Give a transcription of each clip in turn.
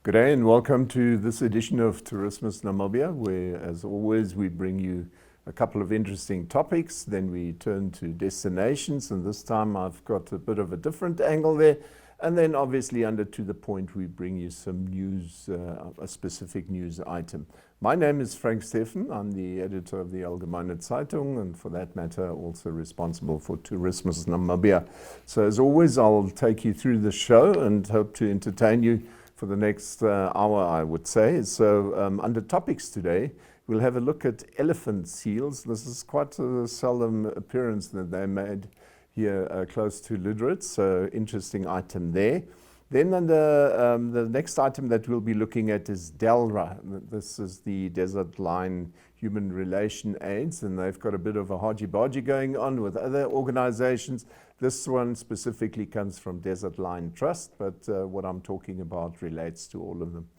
Good day and welcome to this edition of Tourismus Namibia, where as always we bring you a couple of interesting topics, then we turn to destinations, and this time I've got a bit of a different angle there, and then obviously under To The Point we bring you some news, a specific news item. My name is Frank Steffen. I'm the editor of the Allgemeine Zeitung and for that matter also responsible for Tourismus Namibia. So as always I'll take you through the show and hope to entertain you for the next hour, I would say. So under topics today, we'll have a look at elephant seals. This is quite a seldom appearance that they made here close to Lüderitz, so interesting item there. Then under the next item that we'll be looking at is DELRA. This is the Desert Line Human Relation Aids, and they've got a bit of a hodgy-bodgy going on with other organizations. This one specifically comes from Desert Line Trust, but what I'm talking about relates to all of them.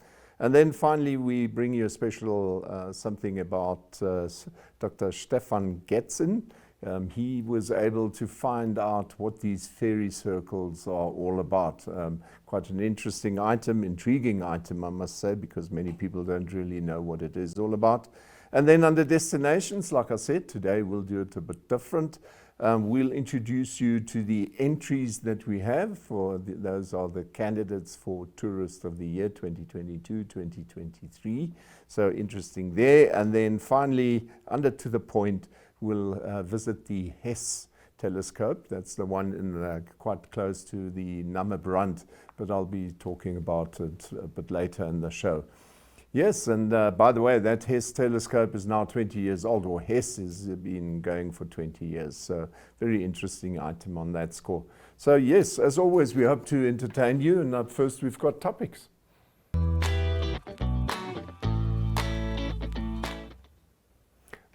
And then finally, we bring you a special something about Dr. Stefan Getzen. He was able to find out what these fairy circles are all about. Quite an interesting item, intriguing item, I must say, because many people don't really know what it is all about. And then under destinations, like I said, today we'll do it a bit different. We'll introduce you to the entries that we have. Those are the candidates for Tourist of the Year 2022-2023. So interesting there. And then finally, under To The Point, we'll visit the H.E.S.S telescope. That's the one in quite close to the Namibia, but I'll be talking about it a bit later in the show. Yes, and by the way, that H.E.S.S telescope is now 20 years old, or H.E.S.S has been going for 20 years. So very interesting item on that score. So yes, as always, we hope to entertain you. And up first, we've got topics.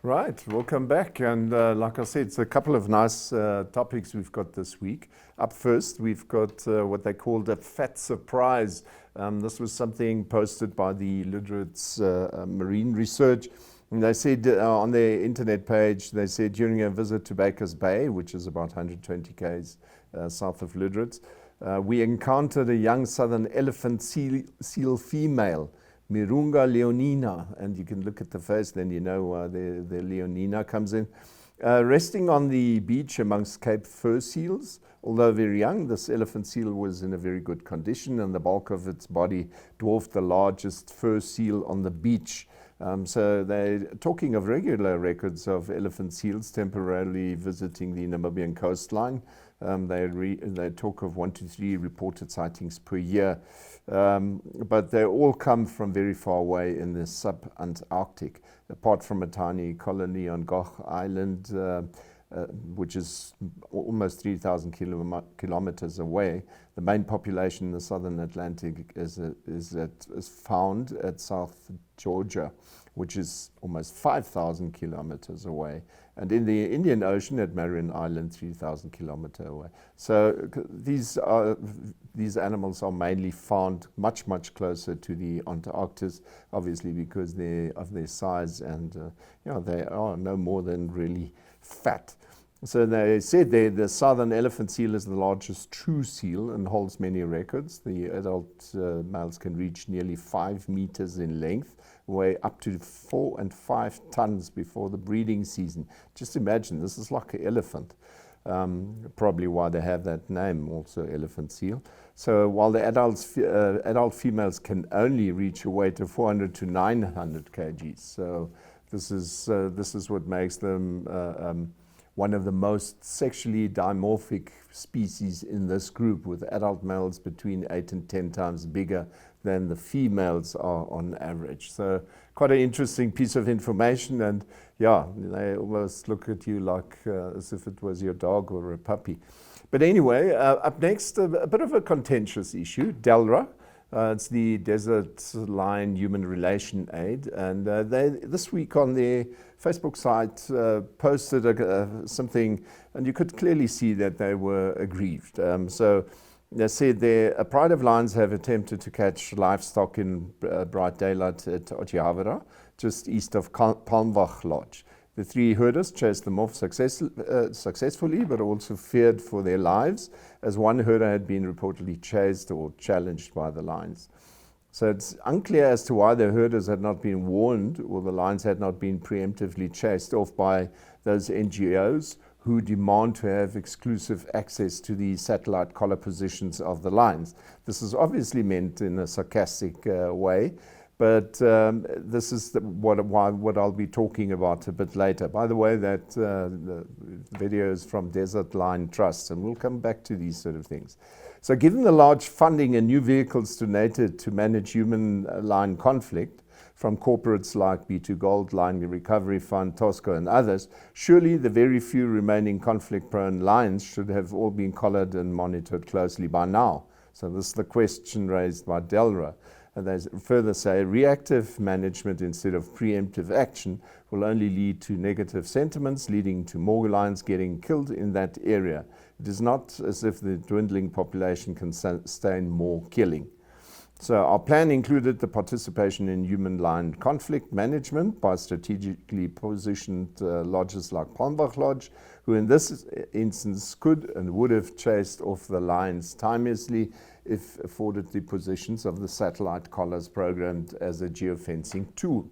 Right, welcome back. And like I said, it's a couple of nice topics we've got this week. Up first, we've got what they called a fat surprise. This was something posted by the Lüderitz Marine Research. And they said on their internet page, they said during a visit to Baker's Bay, which is about 120 k's south of Lüderitz, we encountered a young southern elephant seal female, Mirunga leonina, and you can look at the face, then you know why the leonina comes in. Resting on the beach amongst Cape fur seals. Although very young, this elephant seal was in a very good condition and the bulk of its body dwarfed the largest fur seal on the beach. So they're talking of regular records of elephant seals temporarily visiting the Namibian coastline. They talk of 1 to 3 reported sightings per year, but they all come from very far away in the sub-Antarctic, apart from a tiny colony on Gough Island, which is almost 3,000 kilometers away. The main population in the southern Atlantic is found at South Georgia, which is almost 5,000 kilometers away, and in the Indian Ocean at Marion Island, 3,000 kilometers away. So these animals are mainly found much closer to the Antarctic, obviously because of their size, and they are no more than really fat. So they said the southern elephant seal is the largest true seal and holds many records. The adult males can reach nearly 5 meters in length, weigh up to 4 and 5 tons before the breeding season. Just imagine, this is like an elephant. Probably why they have that name, also elephant seal. So while the adult females can only reach a weight of 400 to 900 kgs. So this is what makes them one of the most sexually dimorphic species in this group, with adult males between 8 and 10 times bigger than the females are on average. So quite an interesting piece of information, and yeah, they almost look at you like as if it was your dog or a puppy. But anyway, up next, a bit of a contentious issue, DELRA. It's the Desert Line Human Relation Aid, and they this week on their Facebook site posted something, and you could clearly see that they were aggrieved. So they said their pride of lions have attempted to catch livestock in bright daylight at Otjihavera, just east of Palmwag Lodge. The 3 herders chased them off successfully, but also feared for their lives, as one herder had been reportedly chased or challenged by the lions. So it's unclear as to why the herders had not been warned or the lions had not been preemptively chased off by those NGOs who demand to have exclusive access to the satellite collar positions of the lions. This is obviously meant in a sarcastic way, but this is what I'll be talking about a bit later. By the way, that the video is from Desert Lion Trust, and we'll come back to these sort of things. So given the large funding and new vehicles donated to manage human-lion conflict from corporates like B2 Gold, Lion Recovery Fund, Tosco and others, surely the very few remaining conflict-prone lions should have all been collared and monitored closely by now. So this is the question raised by Delra. And they further say reactive management instead of preemptive action will only lead to negative sentiments, leading to more lions getting killed in that area. It is not as if the dwindling population can sustain more killing. So our plan included the participation in human-lion conflict management by strategically positioned lodges like Palmbach Lodge, who in this instance could and would have chased off the lions timeously if afforded the positions of the satellite collars programmed as a geofencing tool.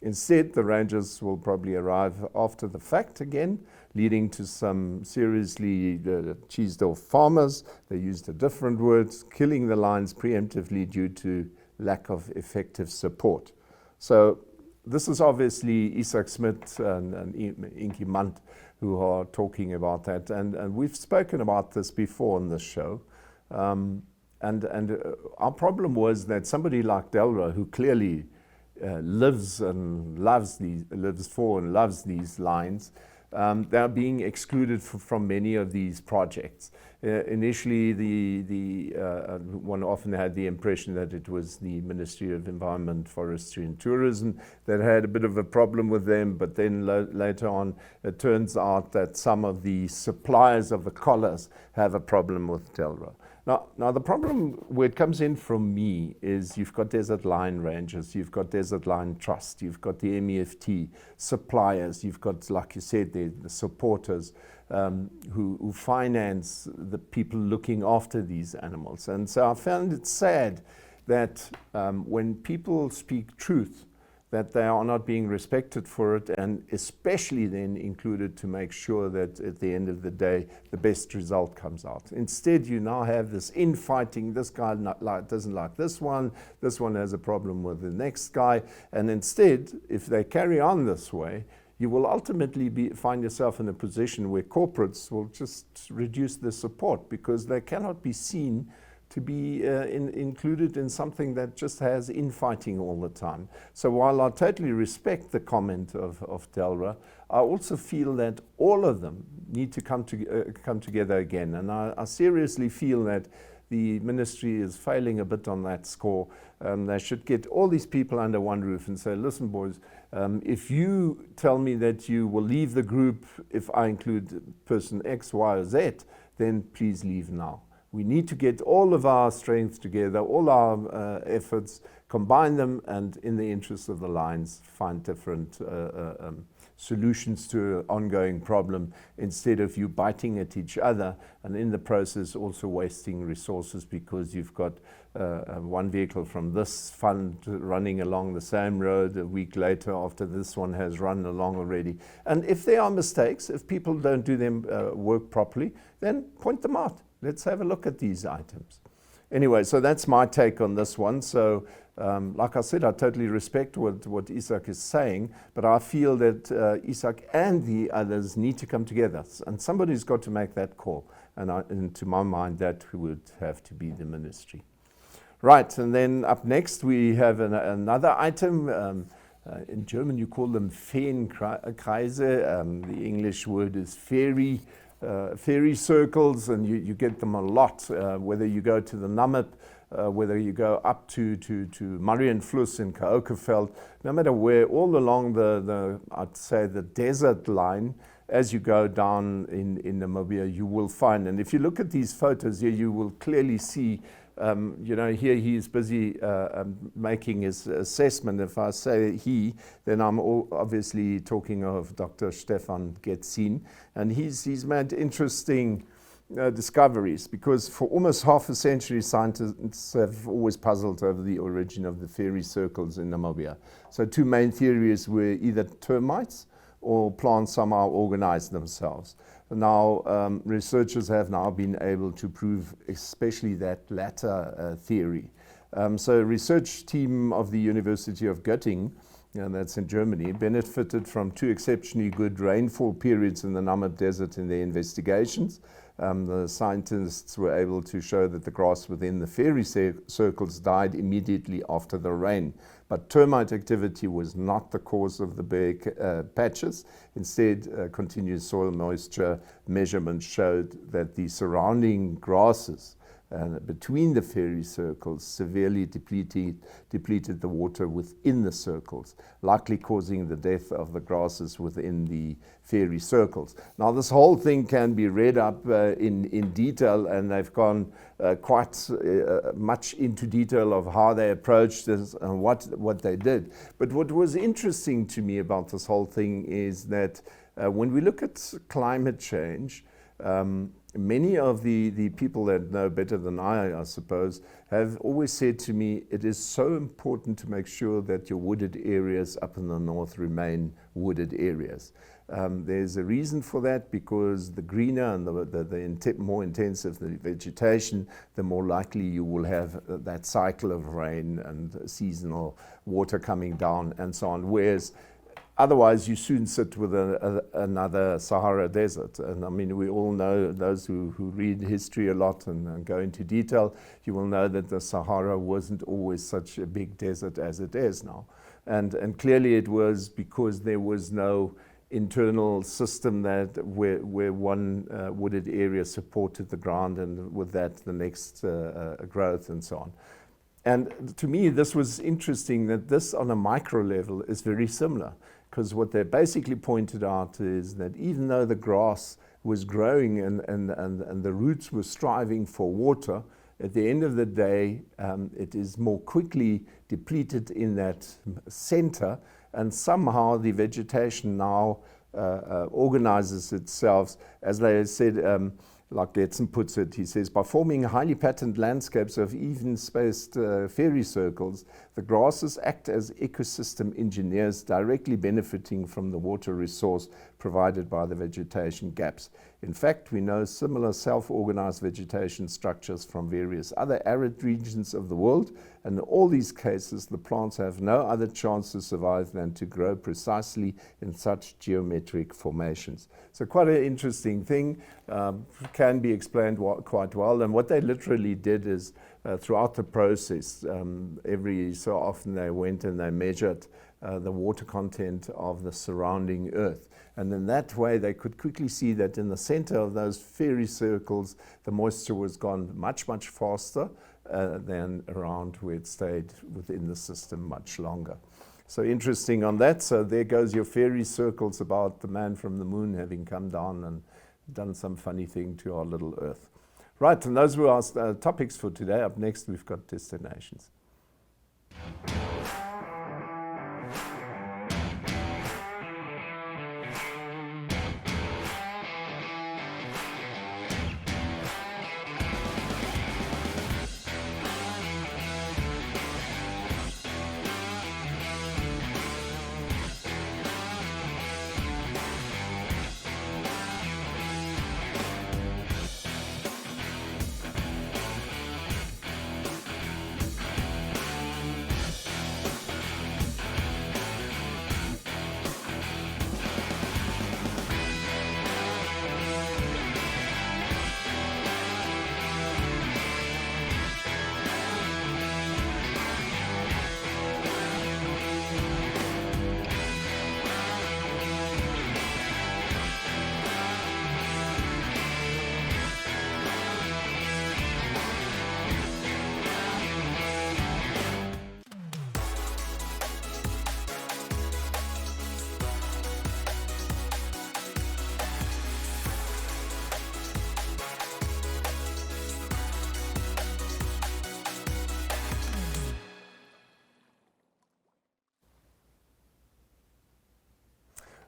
Instead, the rangers will probably arrive after the fact again, leading to some seriously cheesed off farmers. They used a different word, killing the lions preemptively due to lack of effective support. So this is obviously Isak Smith and Inky Munt who are talking about that. And we've spoken about this before on this show. And our problem was that somebody like Delra, who clearly lives for and loves these lions, they're being excluded from many of these projects. Initially, one often had the impression that it was the Ministry of Environment, Forestry and Tourism that had a bit of a problem with them, but then later on it turns out that some of the suppliers of the collars have a problem with Delra. Now the problem where it comes in from me is you've got Desert Lion Rangers, you've got Desert Lion Trust, you've got the MEFT suppliers, you've got, like you said, the supporters who finance the people looking after these animals. And so I found it sad that when people speak truth, that they are not being respected for it, and especially then included to make sure that at the end of the day, the best result comes out. Instead, you now have this infighting. This guy doesn't like this one has a problem with the next guy. And instead, if they carry on this way, you will ultimately find yourself in a position where corporates will just reduce the support because they cannot be seen to be included in something that just has infighting all the time. So while I totally respect the comment of Delra, I also feel that all of them need to come together again. And I seriously feel that the ministry is failing a bit on that score. They should get all these people under one roof and say, listen, boys, if you tell me that you will leave the group if I include person X, Y, or Z, then please leave now. We need to get all of our strength together, all our efforts, combine them, and in the interest of the lions, find different solutions to an ongoing problem instead of you biting at each other and in the process also wasting resources because you've got one vehicle from this fund running along the same road a week later after this one has run along already. And if there are mistakes, if people don't do them work properly, then point them out. Let's have a look at these items. Anyway, so that's my take on this one. So, like I said, I totally respect what Isak is saying, but I feel that Isak and the others need to come together. And somebody's got to make that call. And to my mind, that would have to be the ministry. Right, and then up next we have another item. In German you call them Feenkreise. The English word is fairy circles, and you get them a lot, whether you go to the Namib, whether you go up to Marienfluss in Kaokeveld, no matter where, all along I'd say the desert line, as you go down in Namibia, you will find, and if you look at these photos here, you will clearly see, here he is busy making his assessment. If I say he, then I'm obviously talking of Dr. Stefan Getzin, and he's made interesting discoveries, because for almost half a century scientists have always puzzled over the origin of the fairy circles in Namibia. So two main theories were either termites or plants somehow organized themselves. Now researchers have now been able to prove especially that latter theory. So a research team of the University of Göttingen, that's in Germany, benefited from two exceptionally good rainfall periods in the Namib Desert in their investigations. The scientists were able to show that the grass within the fairy circles died immediately after the rain. But termite activity was not the cause of the bare patches. Instead, continuous soil moisture measurements showed that the surrounding grasses between the fairy circles severely depleted the water within the circles, likely causing the death of the grasses within the fairy circles. Now, this whole thing can be read up in detail, and they've gone quite much into detail of how they approached this and what they did. But what was interesting to me about this whole thing is that when we look at climate change, many of the people that know better than I suppose, have always said to me, it is so important to make sure that your wooded areas up in the north remain wooded areas. There's a reason for that, because the greener and the more intensive the vegetation, the more likely you will have that cycle of rain and seasonal water coming down and so on. Whereas otherwise, you soon sit with another Sahara desert. And I mean, we all know, those who read history a lot and go into detail, you will know that the Sahara wasn't always such a big desert as it is now. And clearly it was because there was no internal system that where one wooded area supported the ground, and with that the next growth and so on. And to me, this was interesting that this on a micro level is very similar. Because what they basically pointed out is that even though the grass was growing and the roots were striving for water, at the end of the day, it is more quickly depleted in that center, and somehow the vegetation now organizes itself, as they said, like Getson puts it, he says, by forming highly patterned landscapes of even-spaced fairy circles, the grasses act as ecosystem engineers, directly benefiting from the water resource provided by the vegetation gaps. In fact, we know similar self-organized vegetation structures from various other arid regions of the world, and in all these cases, the plants have no other chance to survive than to grow precisely in such geometric formations. So quite an interesting thing, can be explained quite well. And what they literally did is, throughout the process, every so often they went and they measured the water content of the surrounding earth. And in that way, they could quickly see that in the center of those fairy circles, the moisture was gone much, much faster than around where it stayed within the system much longer. So interesting on that. So there goes your fairy circles about the man from the moon having come down and done some funny thing to our little earth. Right, and those were our topics for today. Up next, we've got destinations.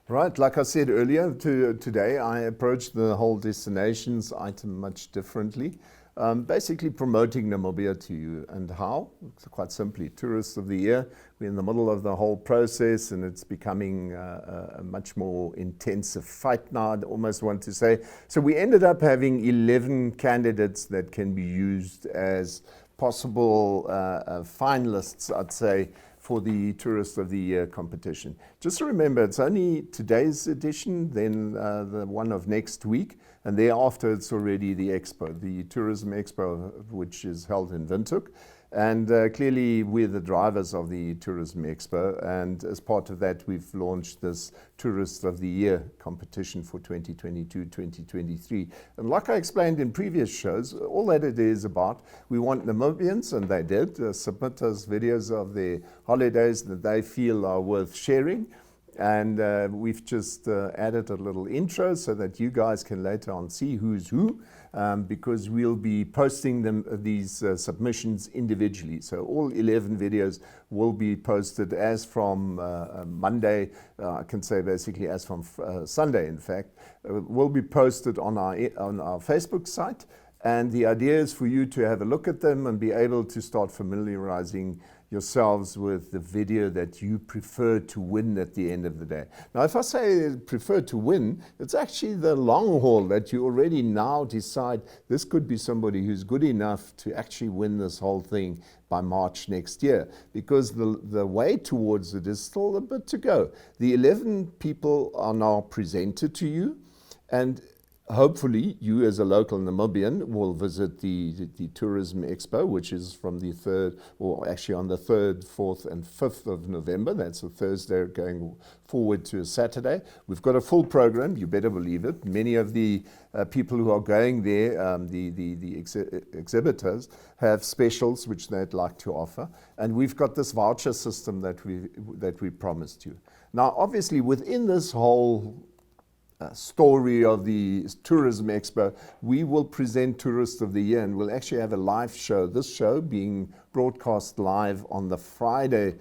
Right, like I said earlier, today I approached the whole destinations item much differently. Basically promoting Namibia to you. And how? It's quite simply, Tourists of the Year. We're in the middle of the whole process and it's becoming a much more intensive fight now, I'd almost want to say. So we ended up having 11 candidates that can be used as possible finalists, I'd say, for the Tourist of the Year competition. Just remember, it's only today's edition, then the one of next week, and thereafter it's already the expo, the Tourism Expo, which is held in Windhoek. And clearly we're the drivers of the Tourism Expo, and as part of that we've launched this Tourist of the Year competition for 2022-2023. And like I explained in previous shows, all that it is about, we want Namibians, and they did, submit us videos of their holidays that they feel are worth sharing. And we've just added a little intro so that you guys can later on see who's who, because we'll be posting these submissions individually. So all 11 videos will be posted as from Monday, I can say basically as from Sunday, in fact, will be posted on our Facebook site. And the idea is for you to have a look at them and be able to start familiarizing yourselves with the video that you prefer to win at the end of the day. Now, if I say prefer to win, it's actually the long haul that you already now decide this could be somebody who's good enough to actually win this whole thing by March next year, because the way towards it is still a bit to go. The 11 people are now presented to you, and hopefully you as a local Namibian will visit the Tourism Expo, which is from the 3rd, or actually on the 3rd, 4th and 5th of November. That's a Thursday going forward to a Saturday. We've got a full program, you better believe it. Many of the people who are going there, the exhibitors, have specials which they'd like to offer. And we've got this voucher system that we promised you. Now, obviously, within this whole story of the Tourism Expo, we will present Tourist of the Year, and we'll actually have a live show. This show being broadcast live on the Friday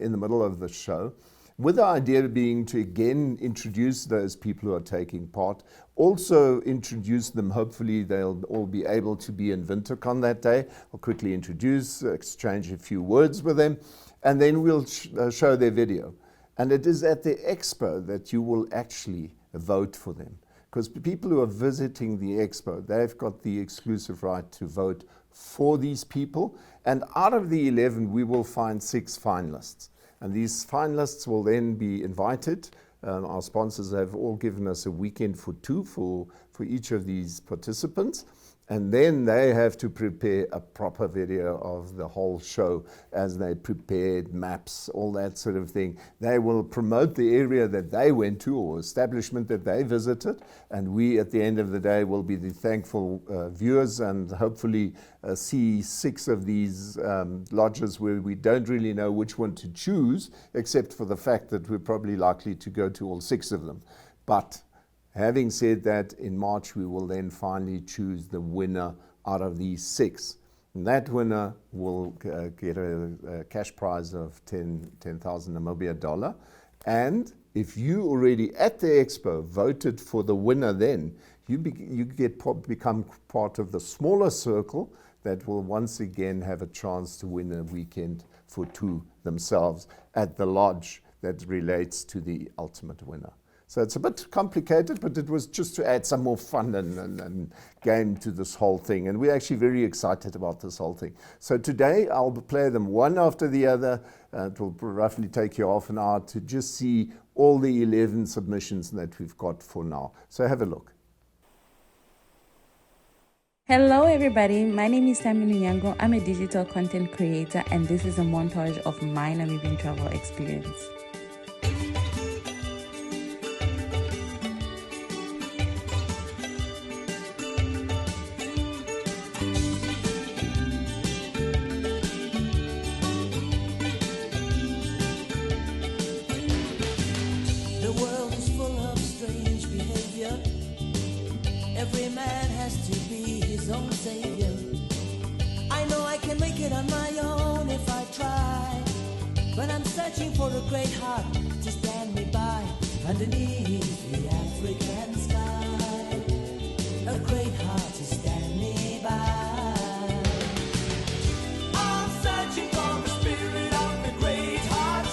in the middle of the show, with the idea being to again introduce those people who are taking part, also introduce them, hopefully they'll all be able to be in Windhoek on that day. I'll quickly introduce, exchange a few words with them, and then we'll show their video. And it is at the expo that you will actually vote for them, because people who are visiting the expo, they've got the exclusive right to vote for these people. And out of the 11, we will find 6 finalists, and these finalists will then be invited. Our sponsors have all given us a weekend for 2 for each of these participants. And then they have to prepare a proper video of the whole show as they prepared maps, all that sort of thing. They will promote the area that they went to or establishment that they visited. And we, at the end of the day, will be the thankful viewers and hopefully see 6 of these lodges where we don't really know which one to choose, except for the fact that we're probably likely to go to all 6 of them. But having said that, in March we will then finally choose the winner out of these 6. And that winner will get a cash prize of 10,000 Namibia dollar. And if you already at the expo voted for the winner, then you become part of the smaller circle that will once again have a chance to win a weekend for 2 themselves at the lodge that relates to the ultimate winner. So it's a bit complicated, but it was just to add some more fun and game to this whole thing. And we're actually very excited about this whole thing. So today I'll play them one after the other. It will roughly take you half an hour to just see all the 11 submissions that we've got for now. So have a look. Hello everybody, my name is Tammy Nyango. I'm a digital content creator, and this is a montage of my Namibian travel experience. Every man has to be his own savior. I know I can make it on my own if I try, but I'm searching for a great heart to stand me by. Underneath the African sky, a great heart is standing by. I'm searching for the spirit of the great heart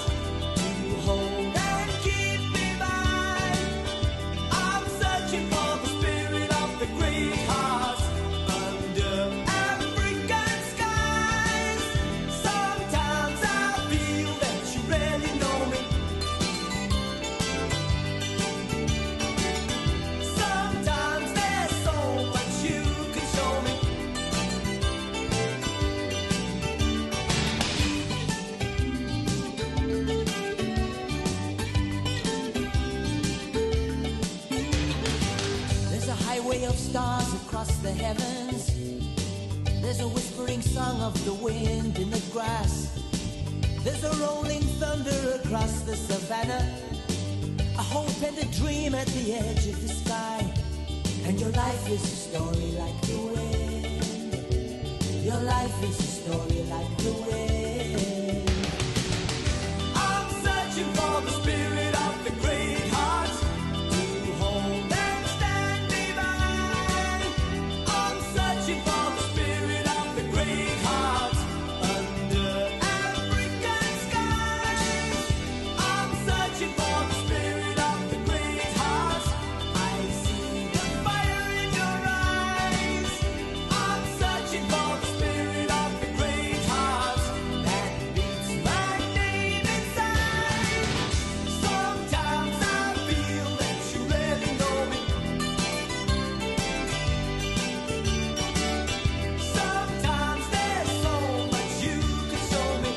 to hold and keep me by. I'm searching for the spirit of the great heart under African skies. Sometimes I feel that you really know me. Sometimes there's so much you can show me. There's a highway of stars across the heavens. There's a whispering song of the wind in the grass. There's a rolling thunder across the savannah. A hope and a dream at the edge of the sky. And your life is a story like the wind. Your life is a story like the wind. I'm searching for the spirit of the great heart to hold and stand me by. I'm searching for the spirit of the great heart under African skies. I'm searching for the spirit of the great heart. I see the fire in your eyes. I'm searching for the spirit of the great heart that beats my name inside. Sometimes I feel that you really know me. Sometimes there's so much you can show me.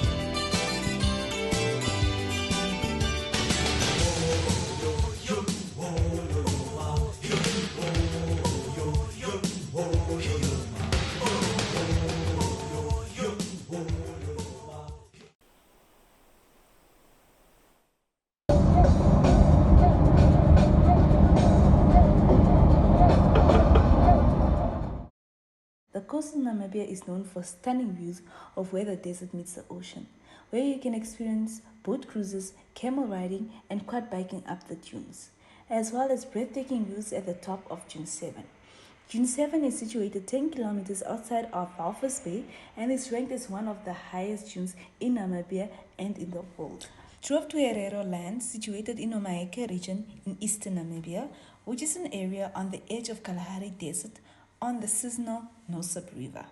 The coast of Namibia is known for stunning views of where the desert meets the ocean, where you can experience boat cruises, camel riding, and quad biking up the dunes, as well as breathtaking views at the top of Dune 7. Dune 7 is situated 10 kilometers outside of Walvis Bay and is ranked as one of the highest dunes in Namibia and in the world. Drove to Herero Land, situated in Omaheke region in eastern Namibia, which is an area on the edge of Kalahari Desert on the seasonal Nosip River.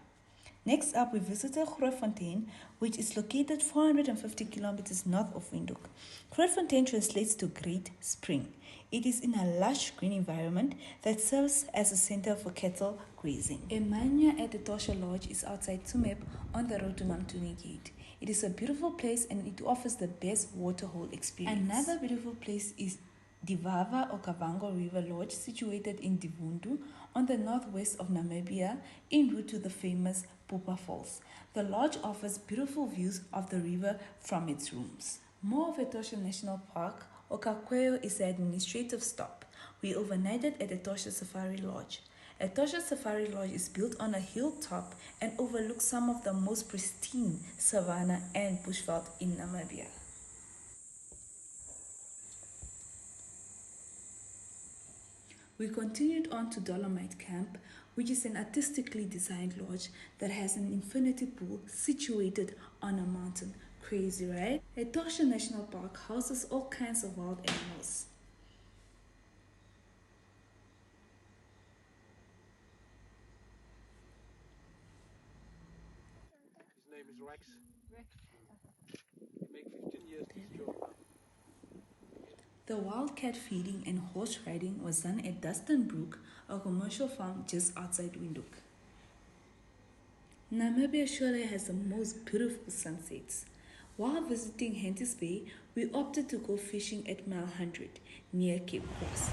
Next up, we visited Grootfontein, which is located 450 kilometers north of Windhoek. Grootfontein translates to Great Spring. It is in a lush green environment that serves as a center for cattle grazing. Emanya at the Tosha Lodge is outside Tsumeb on the road to Namtuni Gate. It is a beautiful place and it offers the best waterhole experience. Another beautiful place is Divava or Kavango River Lodge, situated in Divundu on the northwest of Namibia, en route to the famous Pupa Falls. The lodge offers beautiful views of the river from its rooms. More of Etosha National Park, Okakweyo is the administrative stop. We overnighted at Etosha Safari Lodge. Etosha Safari Lodge is built on a hilltop and overlooks some of the most pristine savanna and bushveld in Namibia. We continued on to Dolomite Camp, which is an artistically designed lodge that has an infinity pool situated on a mountain. Crazy, right? Etosha National Park houses all kinds of wild animals. His name is Rex. Make 15 years this job now. The wildcat feeding and horse riding was done at Dustin Brook, a commercial farm just outside Windhoek. Namibia surely has the most beautiful sunsets. While visiting Hentis Bay, we opted to go fishing at Mile 100 near Cape Cross.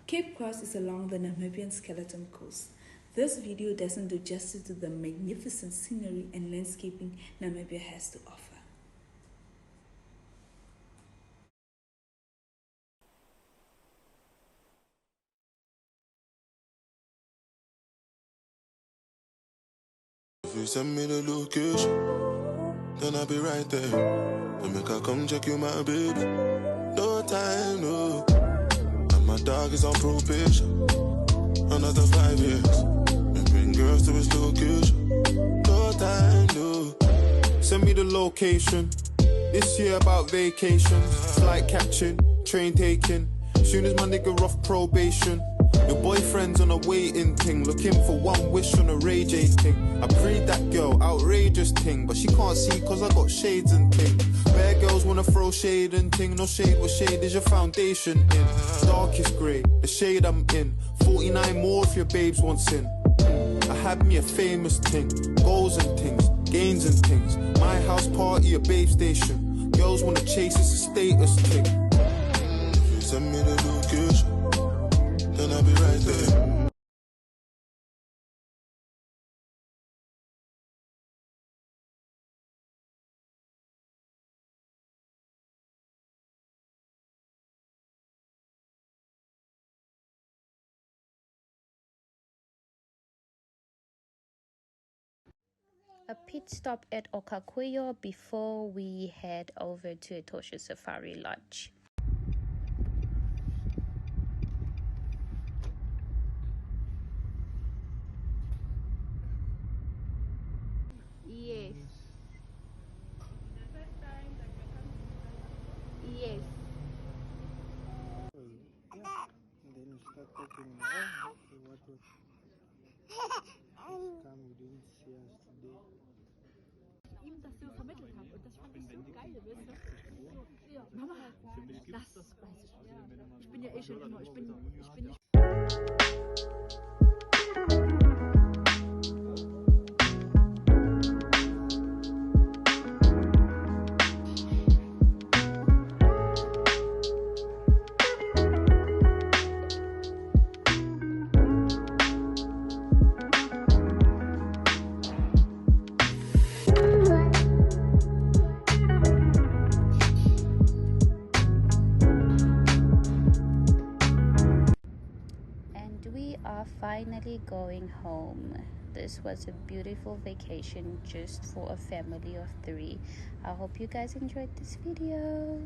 Cape Cross is along the Namibian Skeleton Coast. This video doesn't do justice to the magnificent scenery and landscaping Namibia has to offer. you send me the location, then I'll be right there. And make her come check you, my baby. No time, no. And my dog is on probation. Another 5 years. And bring girls to his location. No time, no. Send me the location. This year about vacation. Flight catching, train taking. Soon as my nigga off probation. Your boyfriend's on a waiting thing, looking for one wish on a Ray J thing. I prayed that girl, outrageous thing, but she can't see cause I got shades and thing. Bare girls wanna throw shade and thing, no shade, what shade is your foundation in? Darkest grey, the shade I'm in, 49 more if your babes want sin. I had me a famous thing, goals and things, gains and things. My house party, a babe station. Girls wanna chase, it's a status thing. You send me the location, then I'll be right there. A pit stop at Okakuyo before we head over to Etosha Safari Lodge. Yes. Yes. And then you start talking, oh, okay, what was come, we didn't see us today. Ihm das so vermittelt habe und das fand ich so geil, weißt du? Ja. Mama, das weiß ich. Ja. Ich bin ja eh schon immer, ich bin nicht. Finally going home. This was a beautiful vacation just for a family of 3. I hope you guys enjoyed this video.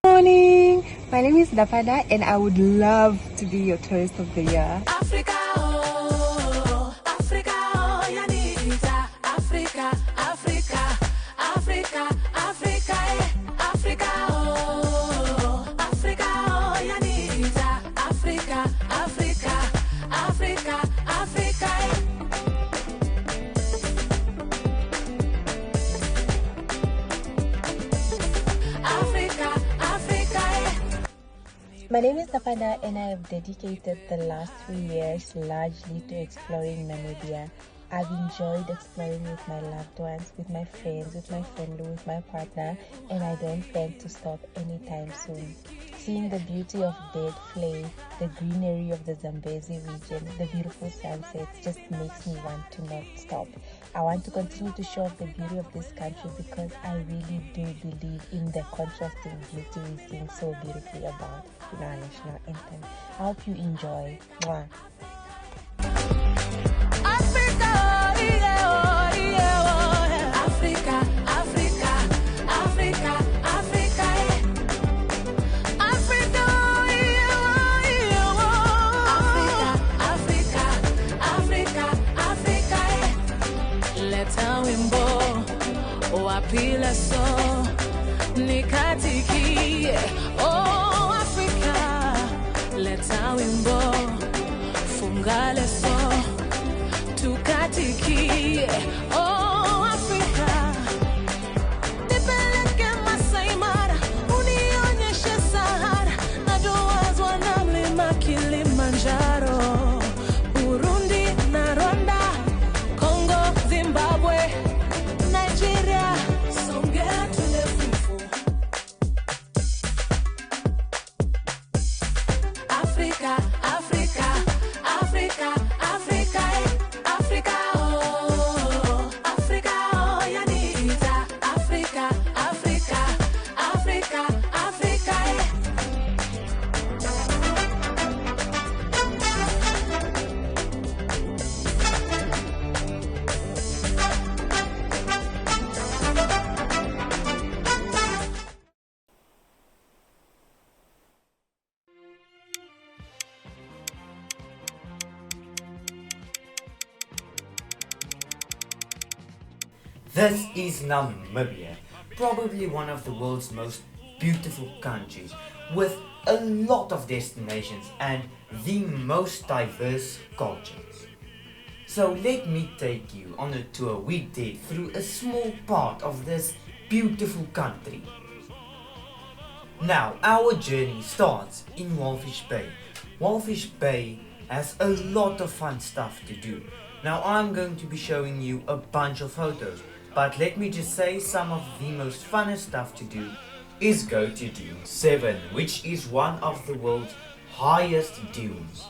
Morning, my name is Dapada and I would love to be your tourist of the year. Africa, oh, Africa, oh, Yanita, Africa, Africa, Africa, Africa, Africa, oh, Africa, oh, Yanita, Africa, Africa, Africa, Africa. My name is Dapada and I have dedicated the last 3 years largely to exploring Namibia. I've enjoyed exploring with my loved ones, with my friends, with my family, with my partner, and I don't plan to stop anytime soon. Seeing the beauty of Dead Flay, the greenery of the Zambezi region, the beautiful sunsets just makes me want to not stop. I want to continue to show off the beauty of this country because I really do believe in the contrasting beauty we sing so beautifully about in our national anthem. I hope you enjoy. Mwah. Pila so nikatiki, oh Africa, leta wimbo fungale so tukatiki, oh Africa, nipeleke Masai Mara, unionyeshe Sahara, na dua zwana mlima Kilimanjaro, Burundi na Rwanda, Congo, Zimbabwe, Nigeria. Africa, Africa, Africa, Africa, oh, This is Namibia, probably one of the world's most beautiful countries, with a lot of destinations and the most diverse cultures. So let me take you on a tour we did through a small part of this beautiful country. Now our journey starts in Walvis Bay. Walvis Bay has a lot of fun stuff to do. Now I'm going to be showing you a bunch of photos, but let me just say some of the most funnest stuff to do is go to Dune 7, which is one of the world's highest dunes.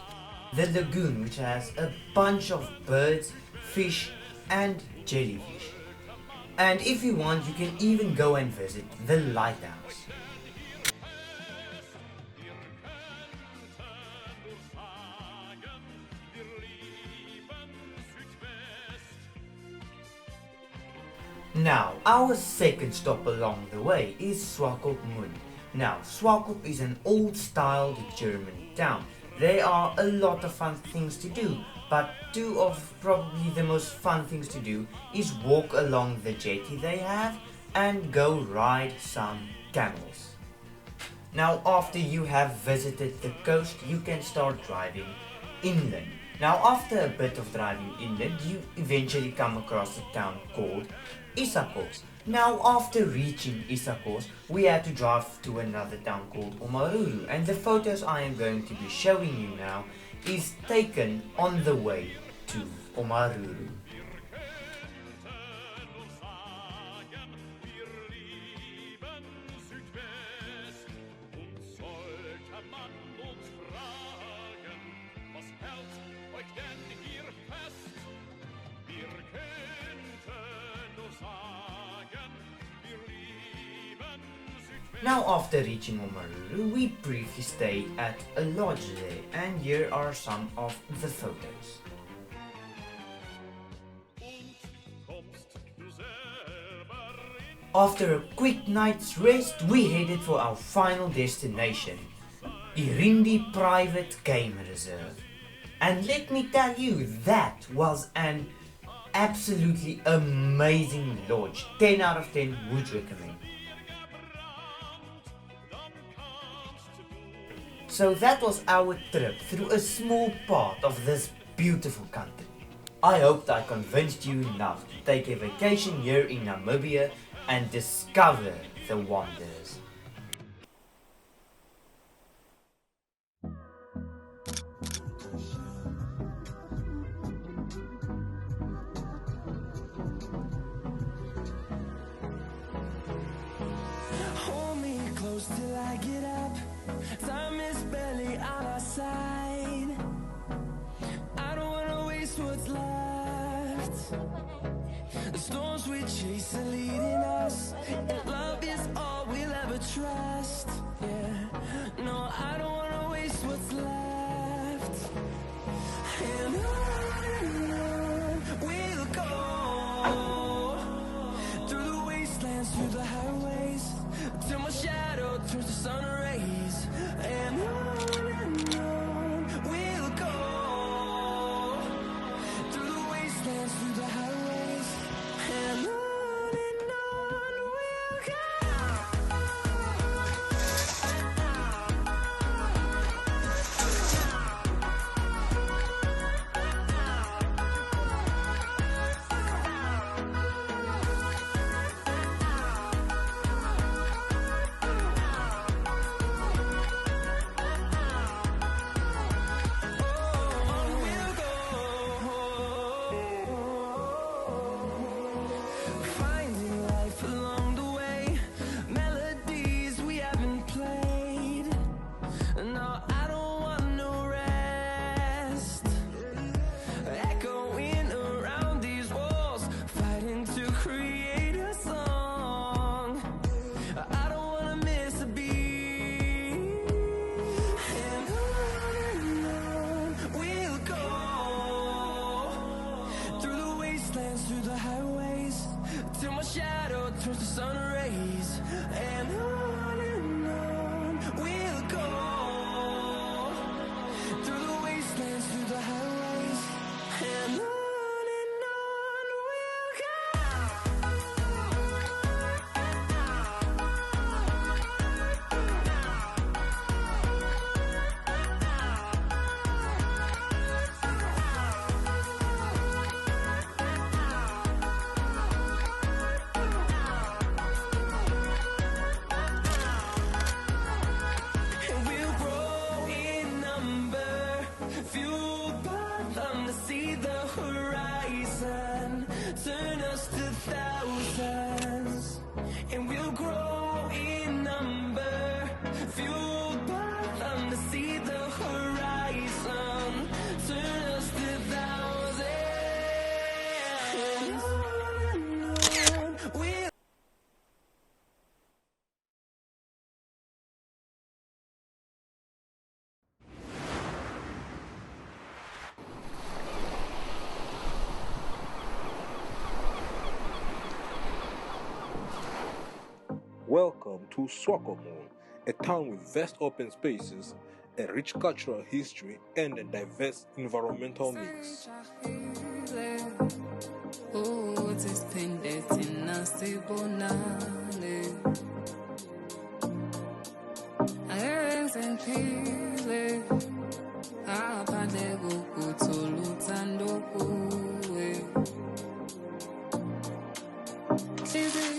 The lagoon, which has a bunch of birds, fish and jellyfish. And if you want, you can even go and visit the lighthouse. Now, our second stop along the way is Swakopmund. Now, Swakop is an old-style German town. There are a lot of fun things to do, but two of probably the most fun things to do is walk along the jetty they have and go ride some camels. Now, after you have visited the coast, you can start driving inland. Now, after a bit of driving inland, you eventually come across a town called H.E.S.S. Now, after reaching H.E.S.S, we had to drive to another town called Omaruru, and the photos I am going to be showing you now is taken on the way to Omaruru. Now after reaching Omaruru, we briefly stayed at a lodge there, and here are some of the photos. After a quick night's rest, we headed for our final destination, Irindi Private Game Reserve. And let me tell you, that was an absolutely amazing lodge. 10 out of 10 would recommend. So that was our trip through a small part of this beautiful country. I hope I convinced you enough to take a vacation here in Namibia and discover the wonders. Hold me close till I get up. Time is barely on our side. I don't wanna waste what's left. The storms we chase are leading us, and love is all we'll ever trust. Yeah, no, I don't wanna waste what's left. And on we'll go, through the wastelands, through the highways, till my shadow turns to sun rays. And on we'll go, through the wastelands, through the highways. And on we'll go. Finding life along the way, melodies we haven't played. No, I don't want no rest. Echoing around these walls, fighting to create a song. I don't wanna miss a beat. And on we'll go, through the wastelands, through the highways, till my shadow turns to sun rays. And on we'll go, through the wastelands, through the highways. And on we'll go. Welcome to Swakopmund, a town with vast open spaces, a rich cultural history, and a diverse environmental mix.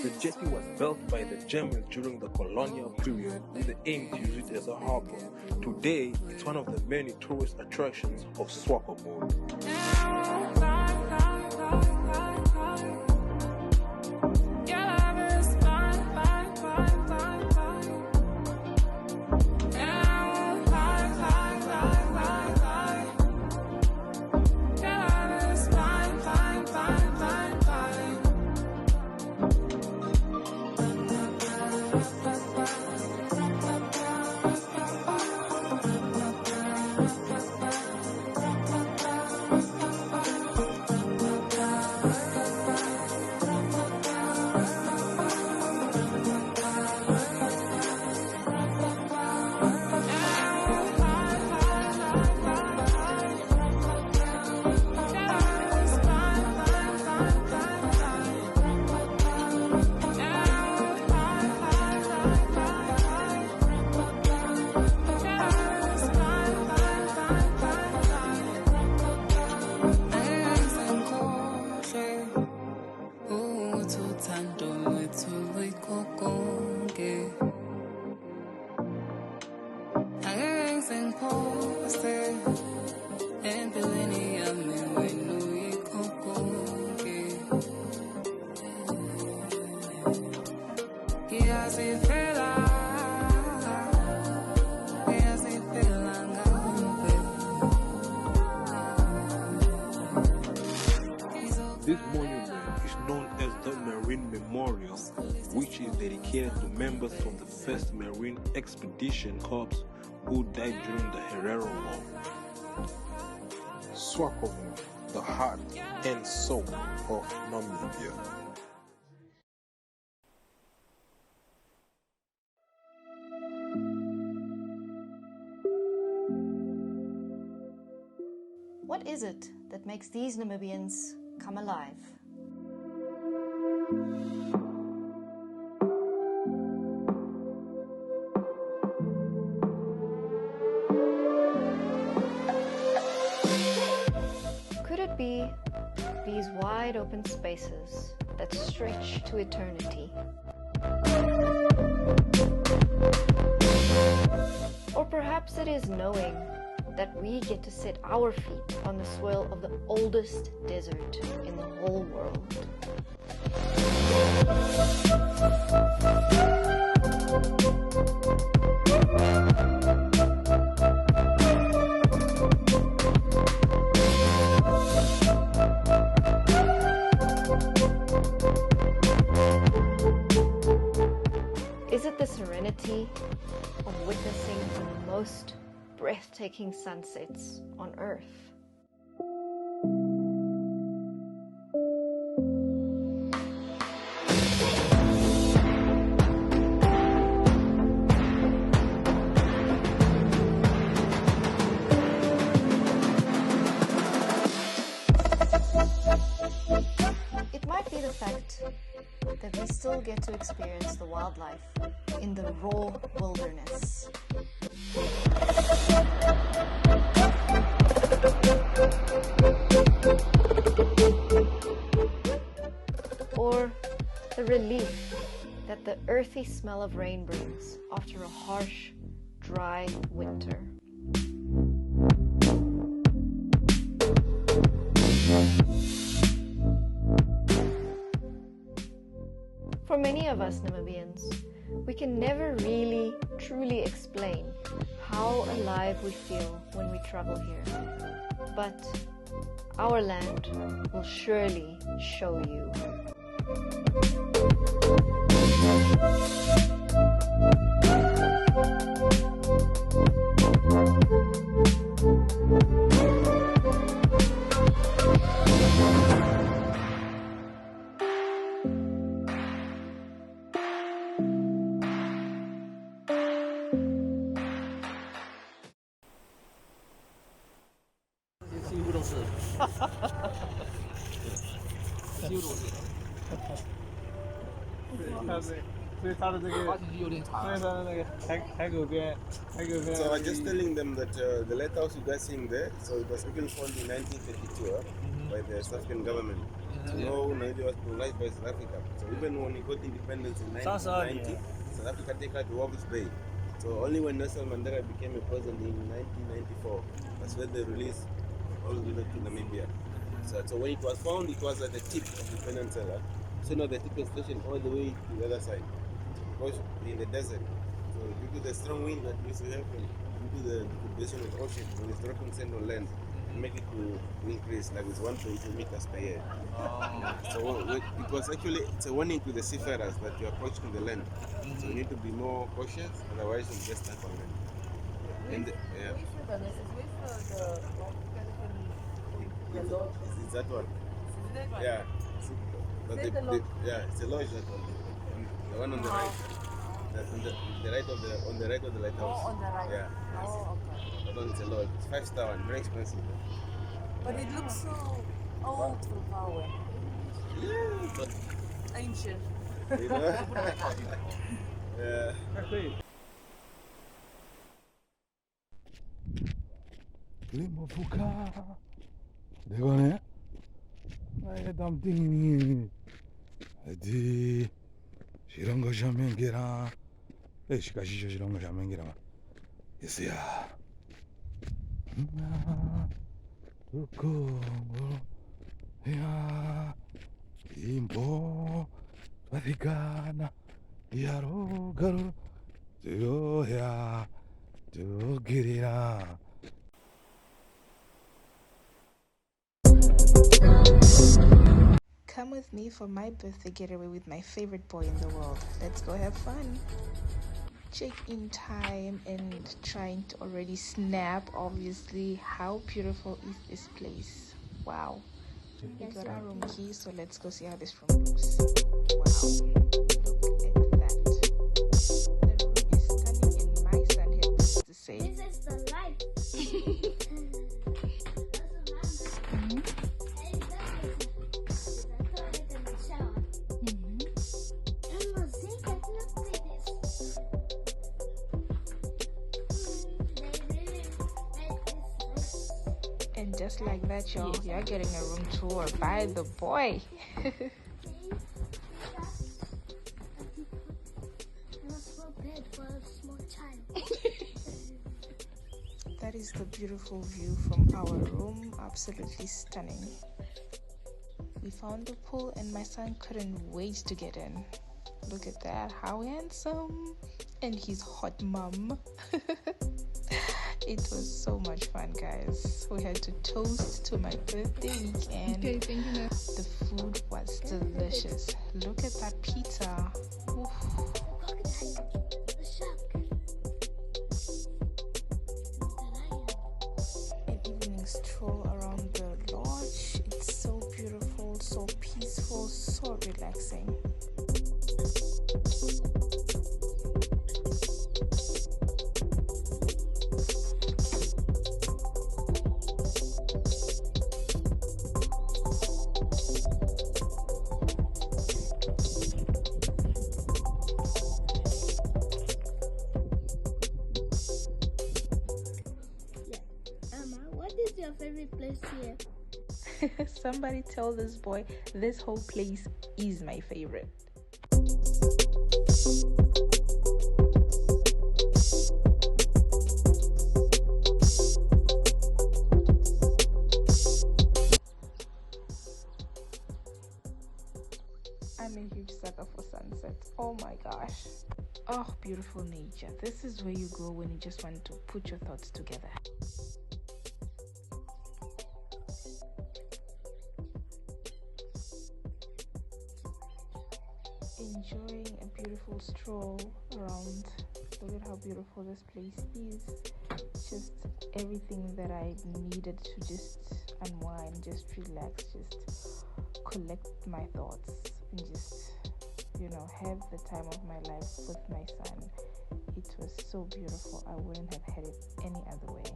The jetty was built by the Germans during the colonial period with the aim to use it as a harbor. Today, it's one of the many tourist attractions of Swakopmund. This monument is known as the Marine Memorial, which is dedicated to members of the 1st Marine Expedition Corps who died during the Herero War. Swakopmund, the heart and soul of Namibia. What is it that makes these Namibians come alive? Could it be these wide open spaces that stretch to eternity? Or perhaps it is knowing that we get to set our feet on the soil of the oldest desert in the whole world. Is it the serenity of witnessing the most breathtaking sunsets on Earth? It might be the fact that we still get to experience the wildlife in the raw wilderness. Or the relief that the earthy smell of rain brings after a harsh, dry winter. For many of us Namibians, we can never really, truly explain how alive we feel when we travel here. But our land will surely show you. 所以它的这个，所以它的那个海狗边 So I was just telling them that the lighthouse you guys seeing there, so it was actually founded in 1932 by the South African government. So no, Namibia was colonized by South Africa. So even when we got independence in 1990, South Africa take out Walvis Bay. So only when Nelson Mandela became a president in 1994, that's when they released all the way to Namibia. So when it was found, it was at the tip of the peninsula. So now the tip is station all the way to the other side, because in the desert. So due to the strong wind that used to happen, due to the condition of the ocean, when it's dropping sand on land, it make it to increase like it's 1.2 meters per year. So it was actually, it's a warning to the seafarers that you approach to the land. So you need to be more cautious, otherwise you'll get stuck on land. And it's that one. Yeah. But it's a lodge, that one. The one on the right. That's on the right of the right of the lighthouse. On the right. Yeah. Okay. That one is a lodge. It's 5-star one, very expensive. But it looks so old from far away. Yeah, but Ancient. you know. Yeah. Limufuka. Degone. Ay damdini. Adi. Shirongo shamengera. Shikashi shirongo shamengera. Yes ya. Tuko. Ya. Imbo. Vatikana. Yaro garu. Yo ya. To get it on. Come with me for my birthday getaway with my favorite boy in the world. Let's go have fun. Check-in time and trying to already snap, obviously. How beautiful is this place? Wow. We got our room key, so let's go see how this room looks. Wow. Look at that. The room is stunning and my son had this to say. This is the life. And just like that, y'all, you're getting a room tour by the boy. That is the beautiful view from our room. Absolutely stunning. We found the pool and my son couldn't wait to get in. Look at that, how handsome. And his hot mom. It was so much fun, guys. We had to toast to my birthday weekend. Okay, thank you. The food was delicious. Look at that pizza. Oof. An evening stroll around the lodge. It's so beautiful, so peaceful, so relaxing. Your favorite place here? Somebody tell this boy this whole place is my favorite. I'm a huge sucker for sunsets. Oh my gosh. Oh, beautiful nature. This is where you go when you just want to put your thoughts together. Enjoying a beautiful stroll around. Look at how beautiful this place is. Just everything that I needed to just unwind, just relax, just collect my thoughts and just, have the time of my life with my son. It was so beautiful. I wouldn't have had it any other way.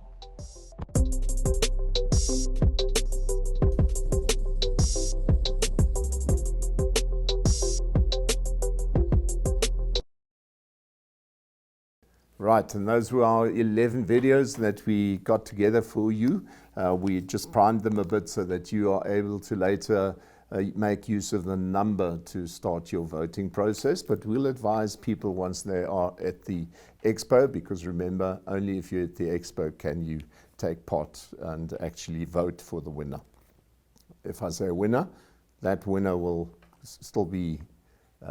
Right, and those were our 11 videos that we got together for you. We just primed them a bit so that you are able to later make use of the number to start your voting process. But we'll advise people once they are at the expo, because remember, only if you're at the expo can you take part and actually vote for the winner. If I say winner, that winner will still be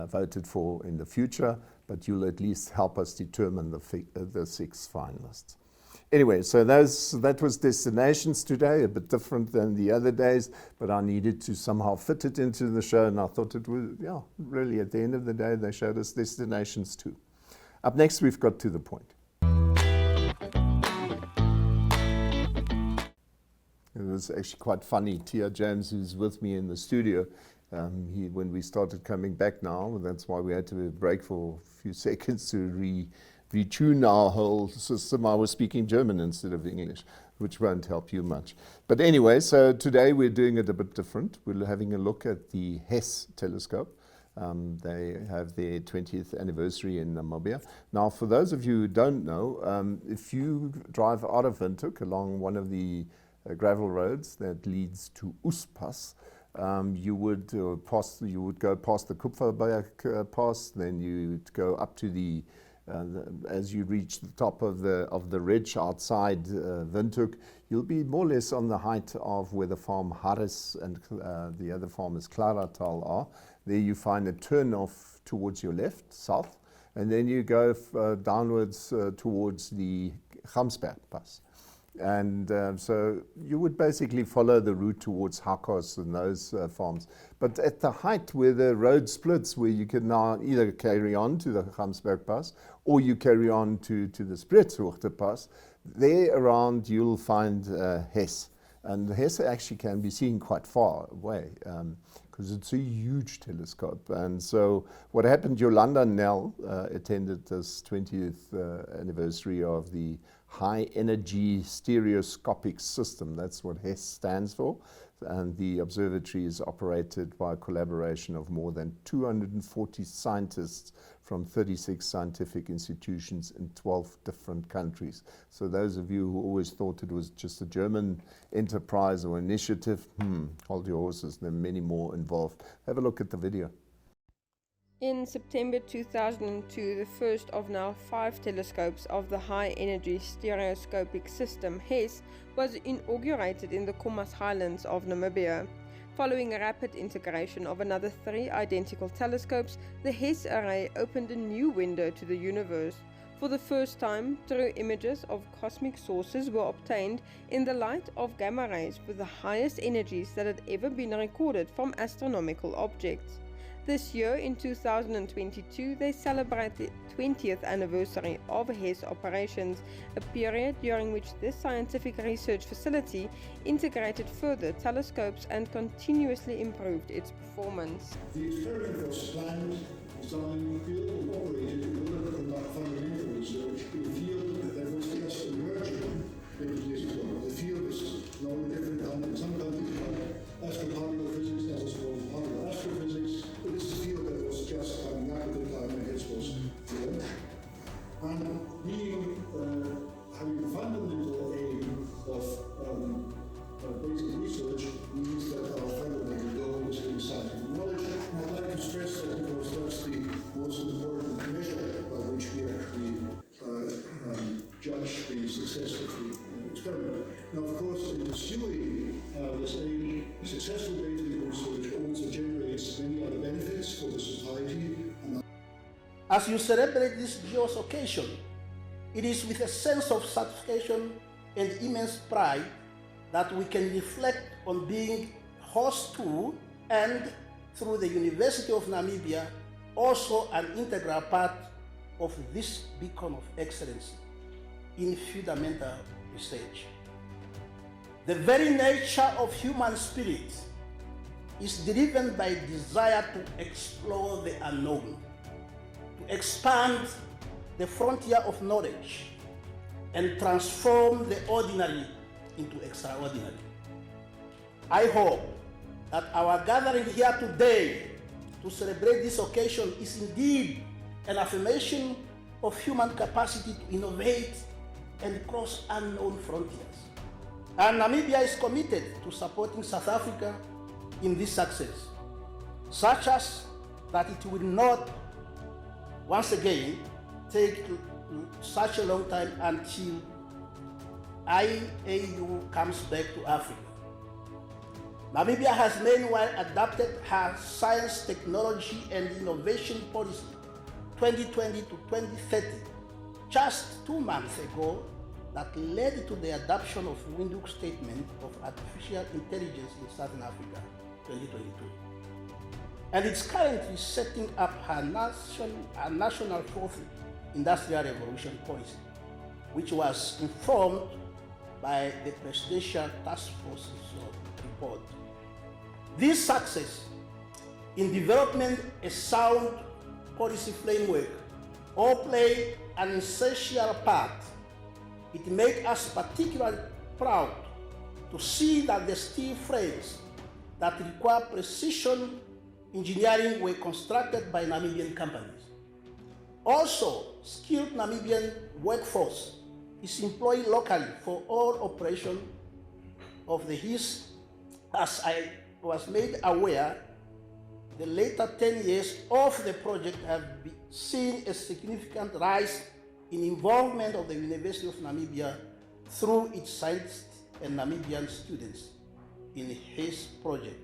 voted for in the future, but you'll at least help us determine the 6 finalists. Anyway, so that was destinations today, a bit different than the other days, but I needed to somehow fit it into the show, and I thought it was, yeah, really at the end of the day, they showed us destinations too. Up next, we've got To The Point. It was actually quite funny. Tia James, who's with me in the studio, when we started coming back now, that's why we had to break for a few seconds to retune our whole system. I was speaking German instead of English, which won't help you much. But anyway, so today we're doing it a bit different. We're having a look at the H.E.S.S telescope. They have their 20th anniversary in Namibia. Now, for those of you who don't know, if you drive out of Windhoek along one of the gravel roads that leads to H.E.S.S, you would go past the Kupferberg pass, then you'd go up to the as you reach the top of the ridge outside Windhoek, you'll be more or less on the height of where the farm H.E.S.S and the other farm is Klaratal are. There you find a turn off towards your left, south, and then you go downwards towards the Gamsberg Pass. And so you would basically follow the route towards H.E.S.S and those farms. But at the height where the road splits, where you can now either carry on to the Gamsberg Pass or you carry on to the Spritshoogte Pass, there around you'll find H.E.S.S. And H.E.S.S actually can be seen quite far away because it's a huge telescope. And so what happened, Yolanda Nell attended this 20th anniversary of the High Energy Stereoscopic System. That's what H.E.S.S stands for. And the observatory is operated by a collaboration of more than 240 scientists from 36 scientific institutions in 12 different countries. So those of you who always thought it was just a German enterprise or initiative, hold your horses, there are many more involved. Have a look at the video. In September 2002, the first of now 5 telescopes of the High Energy Stereoscopic System, H.E.S.S, was inaugurated in the Khomas Highlands of Namibia. Following a rapid integration of another 3 identical telescopes, the H.E.S.S array opened a new window to the universe. For the first time, true images of cosmic sources were obtained in the light of gamma rays with the highest energies that had ever been recorded from astronomical objects. This year, in 2022, they celebrate the 20th anniversary of H.E.S.S operations, a period during which this scientific research facility integrated further telescopes and continuously improved its performance. The experiment was planned, designed, built and operated in order to conduct fundamental research in a field that was just emerging 20 years ago. The field is known in some countries as astroparticle physics, as well as particle astrophysics. This is a field that was just coming up at the time when H.E.S.S was there. And having a fundamental aim of basic research means that our fundamental goal is in scientific knowledge. And I'd like to stress that because that's the most important measure by which we actually judge the success of the experiment. Now, of course, in pursuing this aim, successful basic research also generates many other benefits for the society. As you celebrate this joyous occasion, it is with a sense of satisfaction and immense pride that we can reflect on being host to and, through the University of Namibia, also an integral part of this beacon of excellence in fundamental research. The very nature of human spirit is driven by desire to explore the unknown, to expand the frontier of knowledge, and transform the ordinary into extraordinary. I hope that our gathering here today to celebrate this occasion is indeed an affirmation of human capacity to innovate and cross unknown frontiers. And Namibia is committed to supporting South Africa in this success, such as that it will not, once again, take such a long time until IAU comes back to Africa. Namibia has meanwhile adopted her Science, Technology and Innovation Policy 2020 to 2030 just 2 months ago, that led to the adoption of Windhoek Statement of Artificial Intelligence in Southern Africa 2022. And it's currently setting up her national fourth industrial revolution policy, which was informed by the Presidential Task Force's report. This success in development a sound policy framework all play an essential part. It made us particularly proud to see that the steel frames that require precision engineering were constructed by Namibian companies. Also, skilled Namibian workforce is employed locally for all operation of the H.E.S.S. As I was made aware, the later 10 years of the project have seen a significant rise in involvement of the University of Namibia through its scientists and Namibian students in the H.E.S.S. project.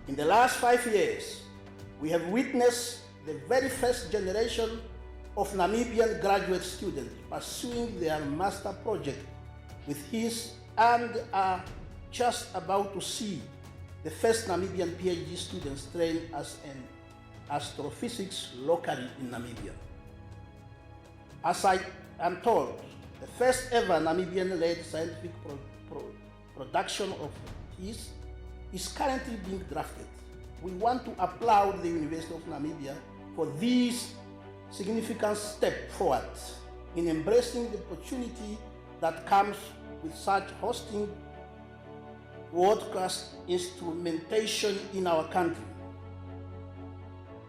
In the last 5 years, we have witnessed the very first generation of Namibian graduate students pursuing their master project with H.E.S.S. and are just about to see the first Namibian PhD students trained as an astrophysics locally in Namibia. As I am told, the first ever Namibian-led scientific production of H.E.S.S. is currently being drafted. We want to applaud the University of Namibia for this significant step forward in embracing the opportunity that comes with such hosting world-class instrumentation in our country.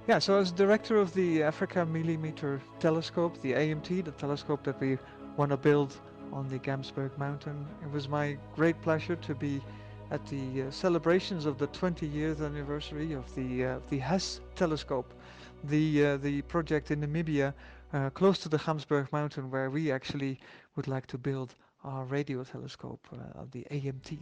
Yeah, so as director of the Africa Millimeter Telescope, the AMT, the telescope that we want to build on the Gamsberg Mountain, it was my great pleasure to be at the celebrations of the 20th anniversary of the H.E.S.S telescope, the project in Namibia, close to the Gamsberg Mountain, where we actually would like to build our radio telescope, the AMT.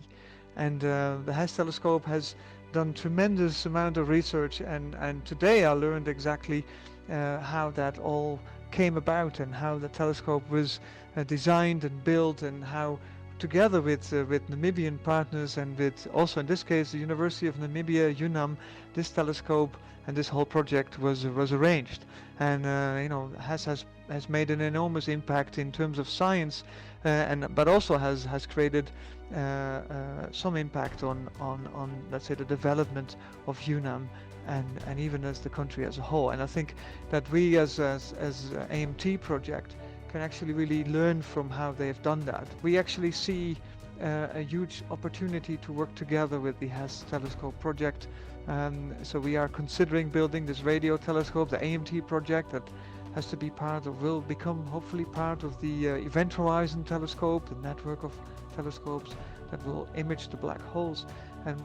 And the H.E.S.S telescope has done tremendous amount of research, and today I learned exactly how that all came about and how the telescope was designed and built, and how together with Namibian partners and with also in this case the University of Namibia, UNAM, this telescope and this whole project was arranged. And H.E.S.S has made an enormous impact in terms of science, but also has created some impact on let's say the development of UNAM and even as the country as a whole. And I think that we as AMT project can actually really learn from how they have done that. We actually see a huge opportunity to work together with the H.E.S.S telescope project. So we are considering building this radio telescope, the AMT project, that has to be part of, will become hopefully part of the Event Horizon telescope, the network of telescopes that will image the black holes.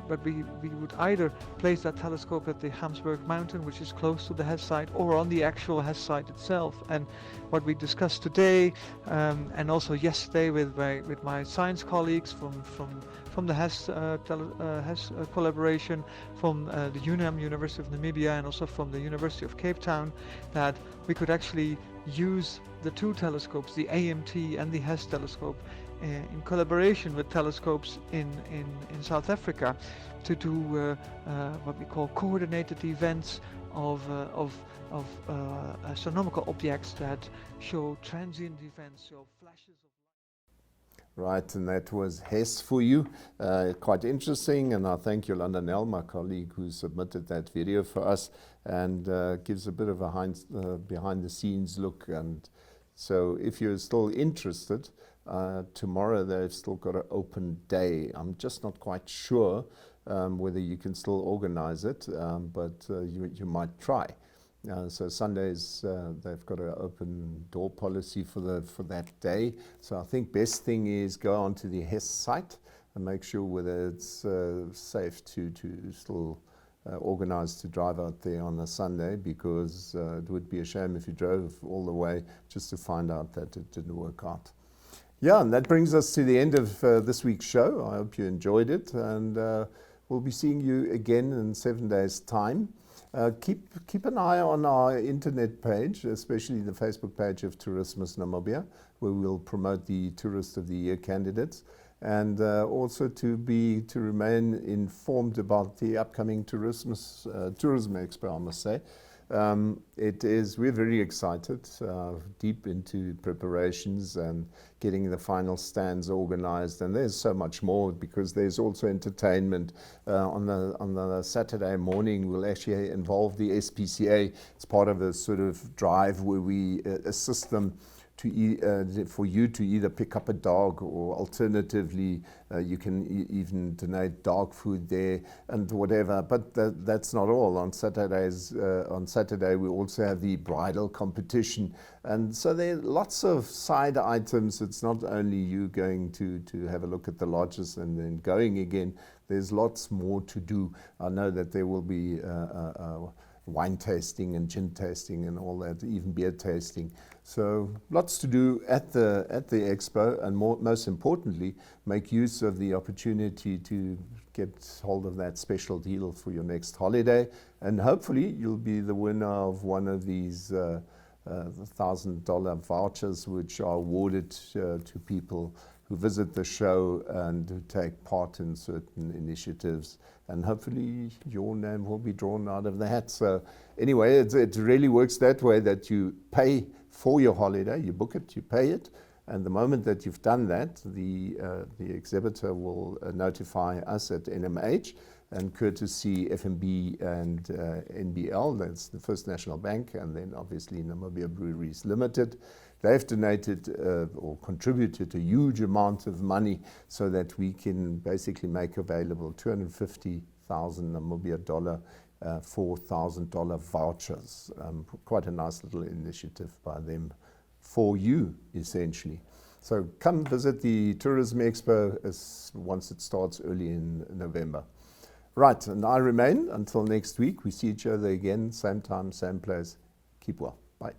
But we would either place that telescope at the Gamsberg Mountain, which is close to the H.E.S.S site, or on the actual H.E.S.S site itself. And what we discussed today and also yesterday with my science colleagues from the H.E.S.S collaboration, from the UNAM, University of Namibia, and also from the University of Cape Town, that we could actually use the two telescopes, the AMT and the H.E.S.S telescope, in collaboration with telescopes in South Africa, to do what we call coordinated events of astronomical objects that show transient events, show flashes of light. Right, and that was H.E.S.S for you. Quite interesting, and I thank Yolanda Nell, my colleague, who submitted that video for us, and gives a bit of a behind the scenes look. And so if you're still interested, tomorrow they've still got an open day. I'm just not quite sure whether you can still organize it, but you might try. So Sundays they've got an open door policy for that day. So I think best thing is go onto the H.E.S.S site and make sure whether it's safe to still organize to drive out there on a Sunday, because it would be a shame if you drove all the way just to find out that it didn't work out. Yeah, and that brings us to the end of this week's show. I hope you enjoyed it, and we'll be seeing you again in 7 days' time. Keep an eye on our internet page, especially the Facebook page of Tourismus Namibia, where we'll promote the Tourist of the Year candidates, and also to remain informed about the upcoming Tourism Expo, I must say. We're very excited, deep into preparations and getting the final stands organized, and there's so much more, because there's also entertainment. On the Saturday morning we'll actually involve the SPCA. It's part of a sort of drive where we assist them for you to either pick up a dog, or alternatively you can even donate dog food there and whatever. But that's not all. On Saturday we also have the bridal competition, and so there are lots of side items. It's not only you going to have a look at the lodges and then going again. There's lots more to do. I know that there will be wine tasting and gin tasting and all that, even beer tasting. So lots to do at the expo, and most importantly, make use of the opportunity to get hold of that special deal for your next holiday, and hopefully you'll be the winner of one of these $1,000 vouchers, which are awarded to people who visit the show and who take part in certain initiatives, and hopefully your name will be drawn out of the hat. So anyway, it really works that way, that you pay for your holiday, you book it, you pay it, and the moment that you've done that, the exhibitor will notify us at NMH, and courtesy FNB and NBL, that's the First National Bank, and then obviously Namibia Breweries Limited. They've donated or contributed a huge amount of money so that we can basically make available 250,000 Namibia dollar $4,000 vouchers. Quite a nice little initiative by them for you, essentially. So come visit the Tourism Expo once it starts early in November. Right, and I remain until next week. We see each other again, same time, same place. Keep well. Bye.